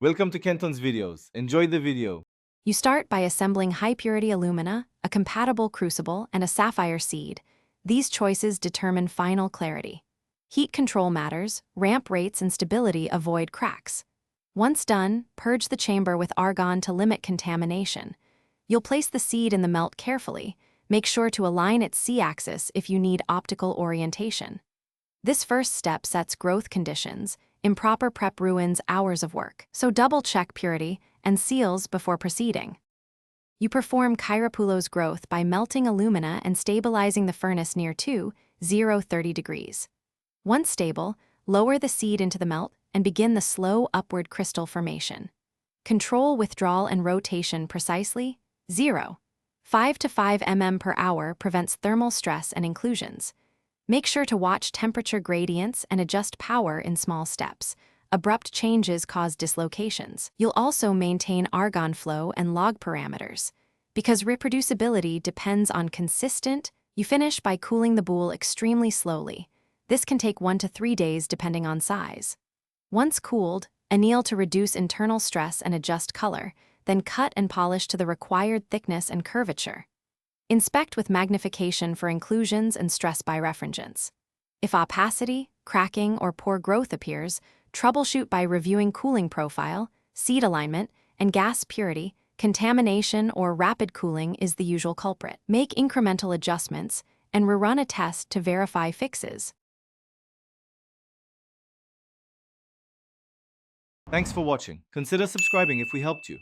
Welcome to Kenton's videos. Enjoy the video. You start by assembling high-purity alumina, a compatible crucible, and a sapphire seed. These choices determine final clarity. Heat control matters, ramp rates and stability avoid cracks. Once done, purge the chamber with argon to limit contamination. You'll place the seed in the melt carefully. Make sure to align its C-axis if you need optical orientation. This first step sets growth conditions. Improper prep ruins hours of work, so double-check purity and seals before proceeding. You perform Chiropoulos growth by melting alumina and stabilizing the furnace near 2:30 degrees. Once stable, lower the seed into the melt and begin the slow upward crystal formation. Control withdrawal and rotation precisely. 0.5 to 5 mm per hour prevents thermal stress and inclusions. Make sure to watch temperature gradients and adjust power in small steps. Abrupt changes cause dislocations. You'll also maintain argon flow and log parameters. Because reproducibility depends on consistent, you finish by cooling the boule extremely slowly. This can take 1 to 3 days depending on size. Once cooled, anneal to reduce internal stress and adjust color, then cut and polish to the required thickness and curvature. Inspect with magnification for inclusions and stress birefringence. If opacity, cracking, or poor growth appears, troubleshoot by reviewing cooling profile, seed alignment, and gas purity. Contamination or rapid cooling is the usual culprit. Make incremental adjustments and rerun a test to verify fixes. Thanks for watching. Consider subscribing if we helped you.